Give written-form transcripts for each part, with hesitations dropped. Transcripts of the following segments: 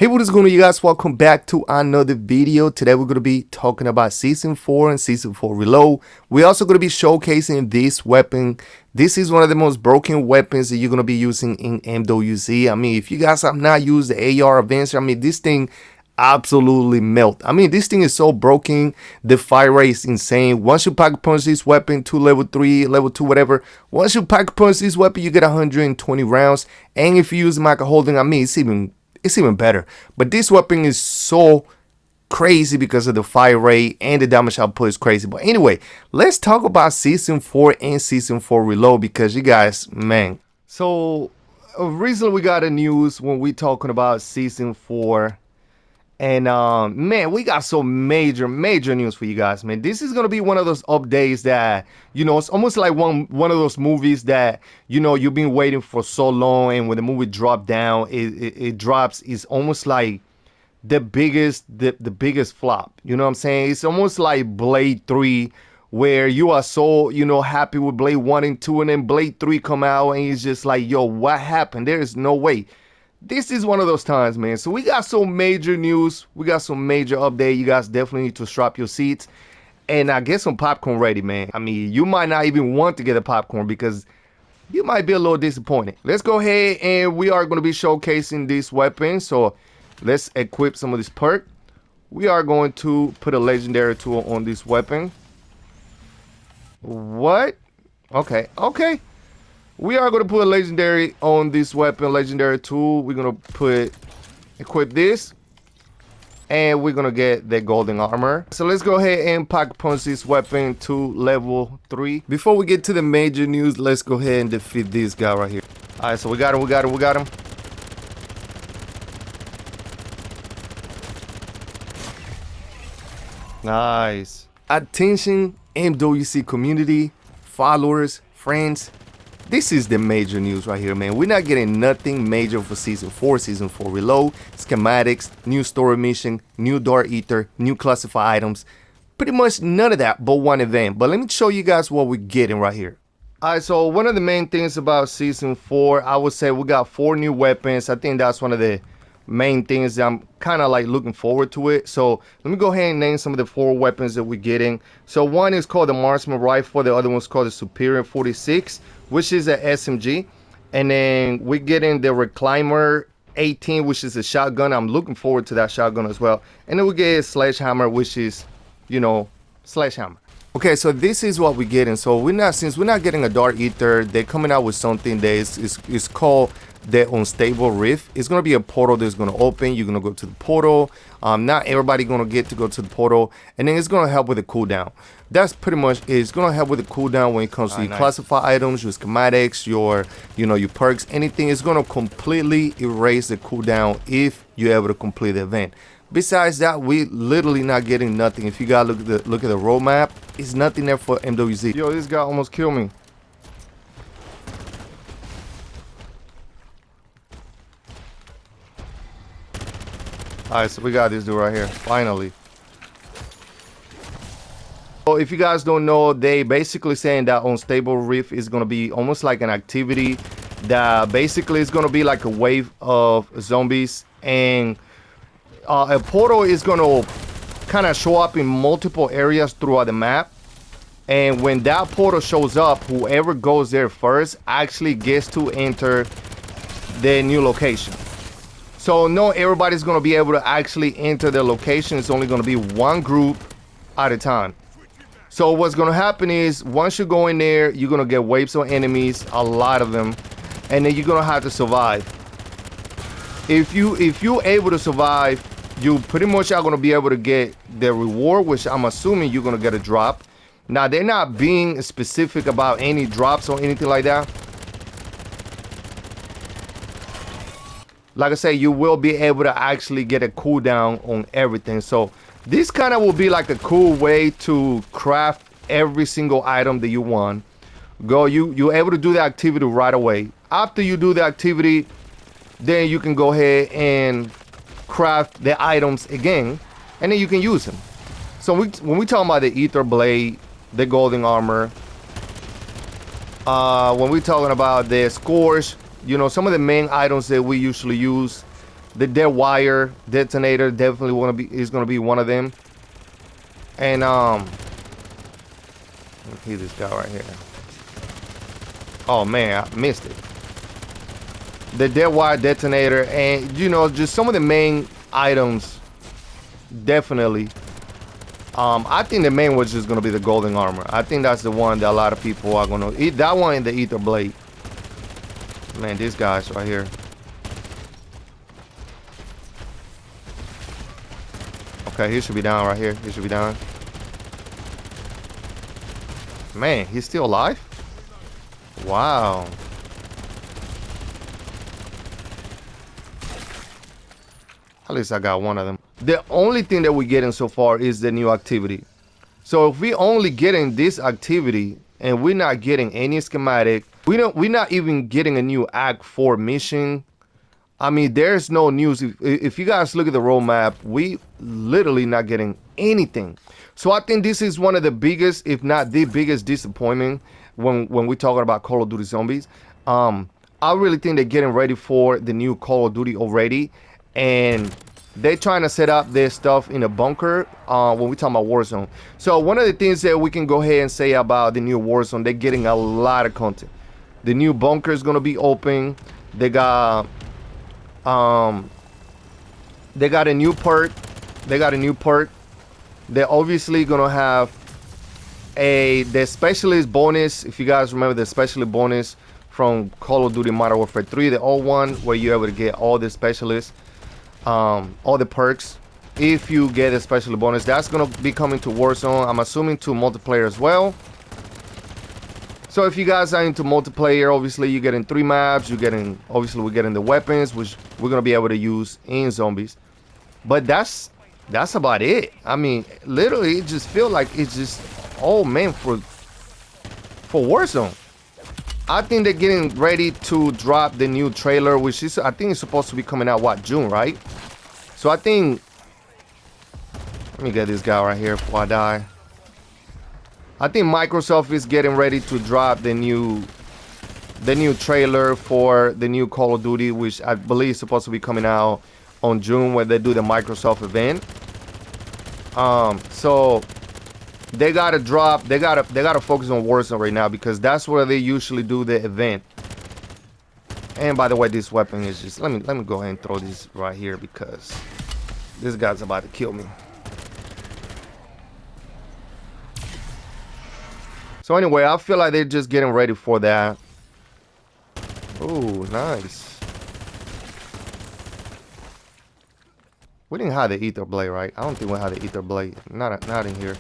Hey, what is going on, you guys? Welcome back to another video. Today we're going to be talking about Season 4 and Season 4 Reload. We're also going to be showcasing this weapon. This is one of the most broken weapons that you're going to be using in MW3. I mean, if you guys have not used the AR Adventure, I mean, this thing absolutely melt. I mean, this thing is so broken. The fire rate is insane. Once you pack punch this weapon to level 3, level 2, whatever, once you pack punch this weapon, you get 120 rounds. And if you use Micro Holding, I mean, it's even better. But this weapon is so crazy because of the fire rate and the damage output is crazy. But anyway, let's talk about Season 4 and Season 4 Reload, because you guys, man. So recently we got a news when we talking about Season 4. And man, we got some major news for you guys, man. This is gonna be one of those updates that, you know, it's almost like one of those movies that, you know, you've been waiting for so long, and when the movie drop down, it drops. It's almost like the biggest flop. You know what I'm saying? It's almost like Blade 3, where you are so, you know, happy with Blade 1 and 2, and then Blade 3 come out, and it's just like, yo, what happened? There is no way. This is one of those times, man. So we got some major news. We got some major update. You guys definitely need to strap your seats and get some popcorn ready, man. I mean, you might not even want to get a popcorn because you might be a little disappointed. Let's go ahead, and we are going to be showcasing this weapon. So let's equip some of this perk. We are going to put a legendary tool on this weapon. What? Okay. We are going to put a legendary on this weapon, legendary tool. We're going to equip this, and we're going to get the golden armor. So let's go ahead and pack punch this weapon to level 3. Before we get to the major news, let's go ahead and defeat this guy right here. All right, so we got him. Nice. Attention, MWC community, followers, friends. This is the major news right here, man. We're not getting nothing major for Season 4, Season 4 Reload, schematics, new story mission, new Dark Ether, new classified items. Pretty much none of that but one event. But let me show you guys what we're getting right here. Alright, so one of the main things about Season 4, I would say we got 4 new weapons. I think that's one of the main things that I'm kind of like looking forward to it. So let me go ahead and name some of the 4 weapons that we're getting. So one is called the Marksman Rifle. The other one's called the Superior 46, which is an SMG. And then we're getting the Reclaimer 18, which is a shotgun. I'm looking forward to that shotgun as well. And then we get a Sledgehammer, which is, you know, Sledgehammer. Okay, so this is what we're getting. So since we're not getting a Dark Ether, they're coming out with something that is called the Unstable Rift. It's going to be a portal that's going to open. You're going to go to the portal. Not everybody going to get to go to the portal, and then it's going to help with the cooldown. That's pretty much it. It's going to help with the cooldown when it comes to your classified items, your schematics, your perks, anything. It's going to completely erase the cooldown if you're able to complete the event. Besides that, we literally not getting nothing. If you guys look at the roadmap, it's nothing there for MWZ. Yo, this guy almost killed me. Alright, so we got this dude right here, finally. So if you guys don't know, they basically saying that Unstable Rift is going to be almost like an activity that basically is going to be like a wave of zombies, and a portal is going to kind of show up in multiple areas throughout the map. And when that portal shows up, whoever goes there first actually gets to enter the new location. So no, everybody's going to be able to actually enter their location. It's only going to be one group at a time. So what's going to happen is once you go in there, you're going to get waves of enemies, a lot of them, and then you're going to have to survive. If you're able to survive, you pretty much are going to be able to get the reward, which I'm assuming you're going to get a drop. Now, they're not being specific about any drops or anything like that. Like I say, you will be able to actually get a cooldown on everything. So this kind of will be like a cool way to craft every single item that you want. You're able to do the activity right away. After you do the activity, then you can go ahead and craft the items again, and then you can use them. So when we talk about the Ether Blade, the golden armor, when we're talking about the Scourge, you know, some of the main items that we usually use, The dead wire detonator definitely is gonna be one of them. And let me hit this guy right here. Oh man, I missed it. The dead wire detonator, and you know, just some of the main items. Definitely. I think the main was just gonna be the golden armor. I think that's the one that a lot of people are gonna eat. That one in the ether blade. Man, these guys right here. Okay, he should be down right here. He should be down. Man, he's still alive? Wow. At least I got one of them. The only thing that we're getting so far is the new activity. So if we only getting this activity and we're not getting any schematic, we're not even getting a new Act 4 mission. I mean, there's no news. If you guys look at the roadmap, we literally not getting anything. So I think this is one of the biggest, if not the biggest disappointment when we're talking about Call of Duty Zombies. I really think they're getting ready for the new Call of Duty already. And they're trying to set up their stuff in a bunker when we talk about Warzone. So one of the things that we can go ahead and say about the new Warzone, they're getting a lot of content. The new bunker is going to be open. They got a new perk. They're obviously going to have the specialist bonus. If you guys remember the specialist bonus from Call of Duty Modern Warfare 3, the old one, where you're able to get all the specialists. All the perks if you get a special bonus, that's gonna be coming to Warzone. I'm assuming to multiplayer as well. So if you guys are into multiplayer, obviously you're getting 3 maps. We're getting the weapons, which we're gonna be able to use in zombies. But that's about it. I mean, literally, it just feels like it's just all meant for Warzone. I think they're getting ready to drop the new trailer, which is, I think it's supposed to be coming out, what, June, right? So I think, let me get this guy right here before I die. I think Microsoft is getting ready to drop the new trailer for the new Call of Duty, which I believe is supposed to be coming out on June when they do the Microsoft event. So they gotta focus on Warzone right now, because that's where they usually do the event. And by the way, this weapon is just, let me go ahead and throw this right here, because this guy's about to kill me. So anyway, I feel like they're just getting ready for that. Oh, nice. We didn't have the ether blade, right? I don't think we had the ether blade. Not in here.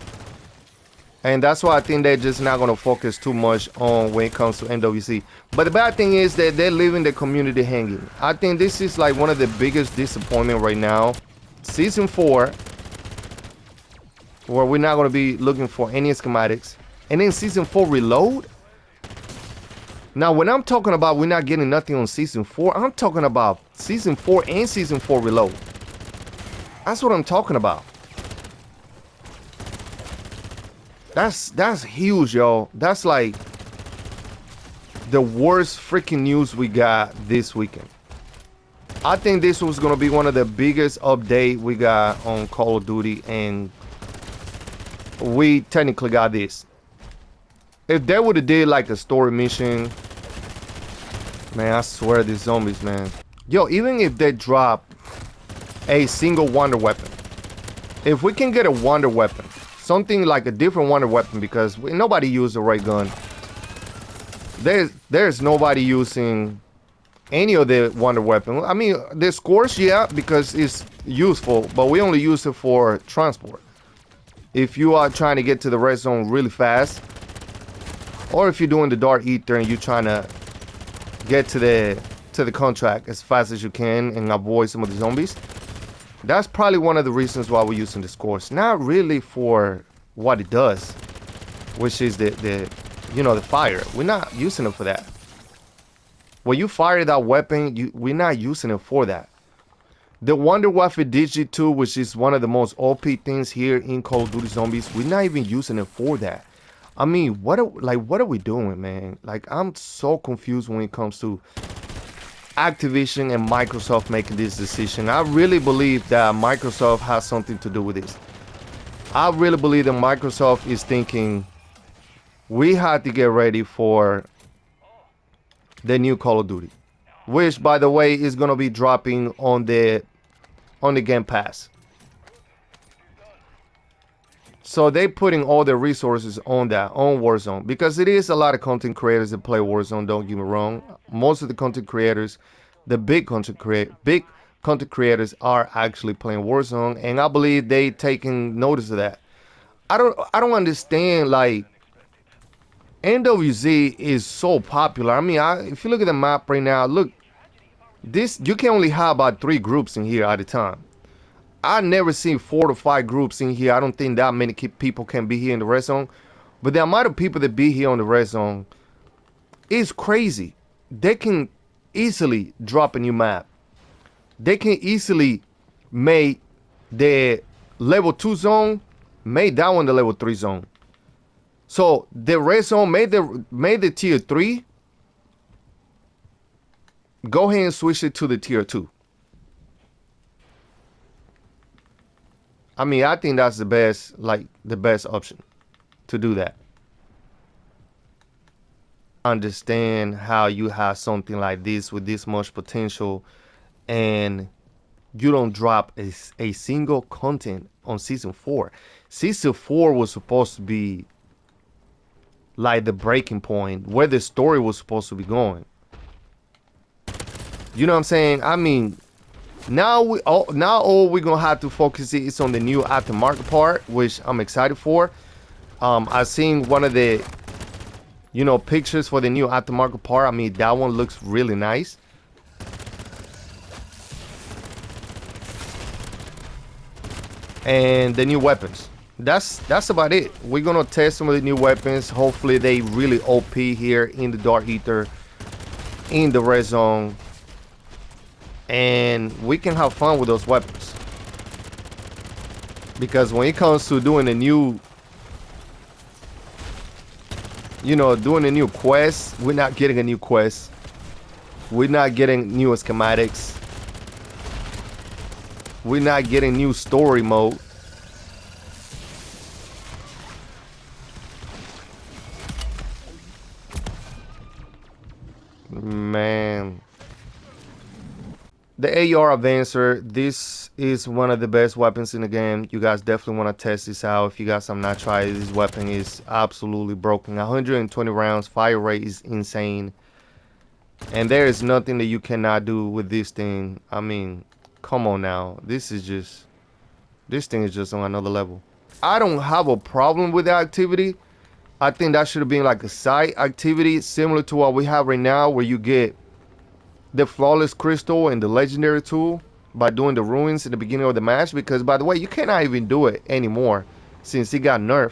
And that's why I think they're just not going to focus too much on when it comes to MWC. But the bad thing is that they're leaving the community hanging. I think this is like one of the biggest disappointment right now. Season 4, where we're not going to be looking for any schematics. And then Season 4 Reload. Now, when I'm talking about we're not getting nothing on Season 4, I'm talking about Season 4 and Season 4 Reload. That's what I'm talking about. That's huge, yo. That's like the worst freaking news we got this weekend. I think this was gonna be one of the biggest update we got on Call of Duty, and we technically got this. If they would have did like a story mission, man, I swear these zombies, man. Yo, even if they drop a single wonder weapon, if we can get a wonder weapon, something like a different wonder weapon, because nobody used a ray gun. There's nobody using any of the wonder weapon. I mean, the scores, yeah, because it's useful, but we only use it for transport. If you are trying to get to the red zone really fast, or if you're doing the dark ether and you're trying to get to the contract as fast as you can and avoid some of the zombies, that's probably one of the reasons why we're using the scores. Not really for what it does, which is the fire. We're not using it for that. When you fire that weapon, we're not using it for that. The Wonder Weapon Digi2, which is one of the most OP things here in Call of Duty Zombies, we're not even using it for that. I mean, what are we doing, man? Like, I'm so confused when it comes to Activision and Microsoft making this decision. I really believe that Microsoft has something to do with this. I really believe that Microsoft is thinking we had to get ready for the new Call of Duty, which, by the way, is gonna be dropping on the Game Pass. So they're putting all their resources on that, on Warzone, because it is a lot of content creators that play Warzone. Don't get me wrong. Most of the content creators, the big content creators are actually playing Warzone, and I believe they taking notice of that. I don't understand, like, MW3 is so popular. I mean, if you look at the map right now, look, this, you can only have about 3 groups in here at a time. I never seen 4 to 5 groups in here. I don't think that many people can be here in the red zone. But the amount of people that be here on the red zone is crazy. They can easily drop a new map. They can easily make the level 2 zone, make that one the level 3 zone. So the red zone made the tier 3. Go ahead and switch it to the tier 2. I mean, I think that's the best option to do that. Understand how you have something like this with this much potential and you don't drop a single content on season 4. Season 4 was supposed to be like the breaking point where the story was supposed to be going. You know what I'm saying? I mean, now all we're gonna have to focus is on the new aftermarket part, which I'm excited for. I've seen one of the pictures for the new aftermarket part. I mean, that one looks really nice. And the new weapons. That's about it. We're gonna test some of the new weapons. Hopefully they really OP here in the Dark Ether, in the red zone, and we can have fun with those weapons. Because when it comes to doing a new quest, we're not getting a new quest. We're not getting new schematics. We're not getting new story mode. Man. The AR Advancer, this is one of the best weapons in the game. You guys definitely want to test this out. If you guys have not tried it, this weapon is absolutely broken. 120 rounds, fire rate is insane. And there is nothing that you cannot do with this thing. I mean, come on now. This thing is just on another level. I don't have a problem with the activity. I think that should have been like a side activity similar to what we have right now, where you get the flawless crystal and the legendary tool by doing the ruins in the beginning of the match. Because, by the way, you cannot even do it anymore since it got nerfed.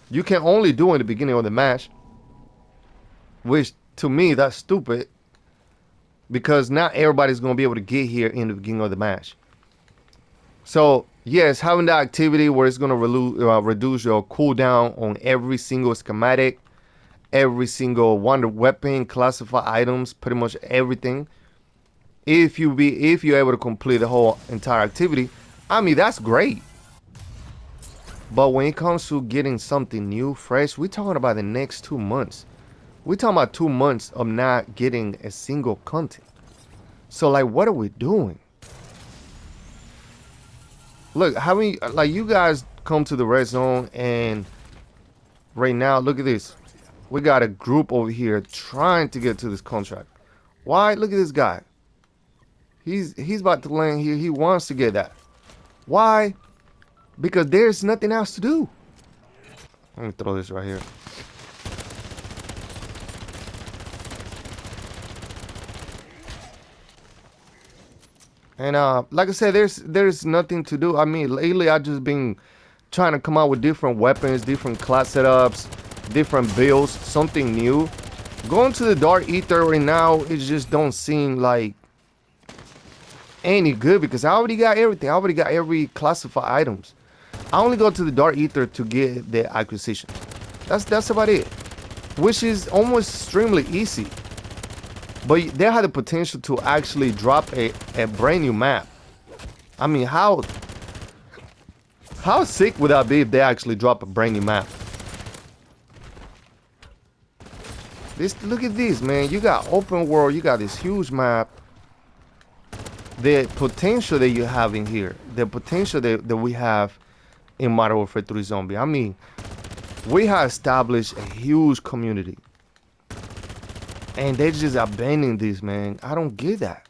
You can only do it in the beginning of the match, which to me, that's stupid, because not everybody's going to be able to get here in the beginning of the match. So yes, having that activity where it's going to reduce your cooldown on every single schematic, every single wonder weapon, classified items, pretty much everything. If you're able to complete the whole entire activity, I mean, that's great. But when it comes to getting something new, fresh, we're talking about the next 2 months. We're talking about 2 months of not getting a single content. So, like, what are we doing? Look, how many, like, you guys come to the red zone, and right now, look at this. We got a group over here trying to get to this contract. Why? Look at this guy. He's about to land here. He wants to get that. Why? Because there's nothing else to do. Let me throw this right here. And like I said, there's nothing to do. I mean, lately I just been trying to come out with different weapons, different class setups, different builds, something new. Going to the Dark Ether right now, it just don't seem like any good, because I already got everything. I already got every classified items. I only go to the Dark Ether to get the acquisition. That's about it, which is almost extremely easy. But they had the potential to actually drop a brand new map. I mean, how sick would that be if they actually drop a brand new map? Look at this, man. You got open world. You got this huge map. The potential that you have in here, the potential that we have in Modern Warfare 3 Zombie. I mean, we have established a huge community, and they just abandoning this, man. I don't get that.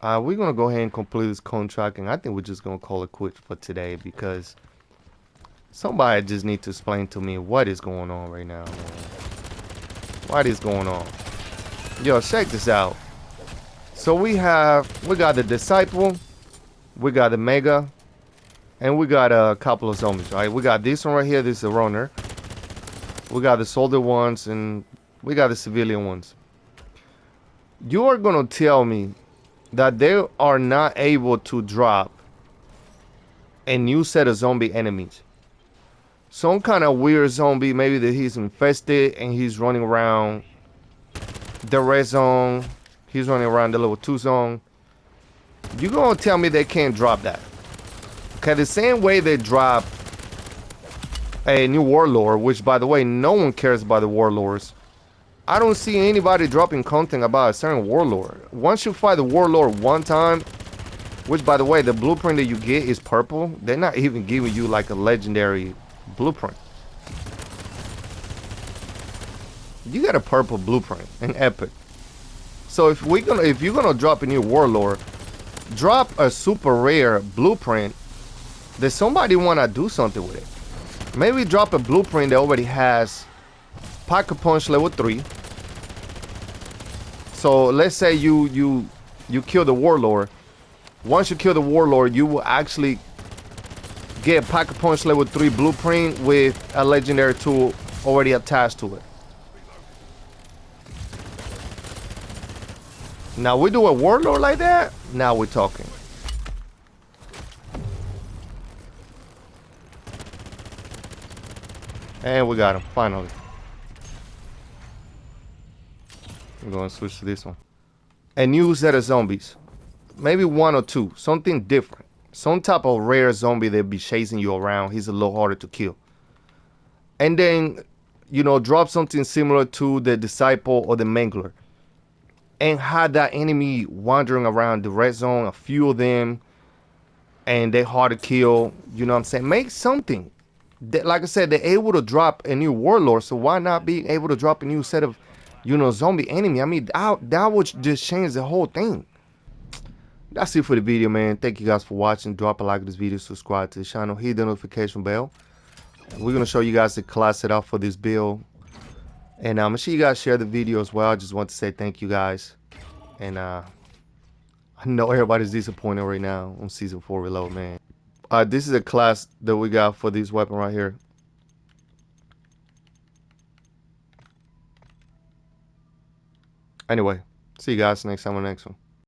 We're gonna go ahead and complete this contract, and I think we're just gonna call it quits for today because somebody just need to explain to me what is going on right now, man. What is going on? Yo, check this out. So we got the Disciple, we got the Mega, and we got a couple of zombies, right? We got this one right here. This is a runner. We got the soldier ones, and we got the civilian ones. You are gonna tell me that they are not able to drop a new set of zombie enemies? Some kind of weird zombie, maybe that he's infested and he's running around the red zone. He's running around the level 2 zone. You gonna tell me they can't drop that? Okay, the same way they drop a new warlord, which by the way, no one cares about the warlords. I don't see anybody dropping content about a certain warlord. Once you fight the warlord one time, which by the way, the blueprint that you get is purple. They're not even giving you like a legendary blueprint. You got a purple blueprint, an epic. So if you're gonna drop a new warlord, drop a super rare blueprint that somebody wanna do something with it. Maybe drop a blueprint that already has Pocket Punch level 3. So let's say you kill the warlord. Once you kill the warlord, you will actually get Pocket Punch level 3 blueprint with a legendary tool already attached to it. Now we do a warlord like that. Now we're talking. And we got him finally. We're gonna switch to this one. A new set of zombies. Maybe one or two. Something different. Some type of rare zombie that be chasing you around. He's a little harder to kill. And then, you know, drop something similar to the Disciple or the Mangler. And have that enemy wandering around the red zone. A few of them. And they're hard to kill. You know what I'm saying? Make something. Like I said, they're able to drop a new warlord. So why not be able to drop a new set of, you know, zombie enemy? I mean, that would just change the whole thing. That's it for the video, man. Thank you guys for watching. Drop a like on this video, subscribe to the channel, hit the notification bell. We're gonna show you guys the class setup for this build, and make sure you guys share the video as well. I just want to say thank you guys, and I know everybody's disappointed right now on season 4 reload, man. This is a class that we got for this weapon right here. Anyway, see you guys next time on the next one.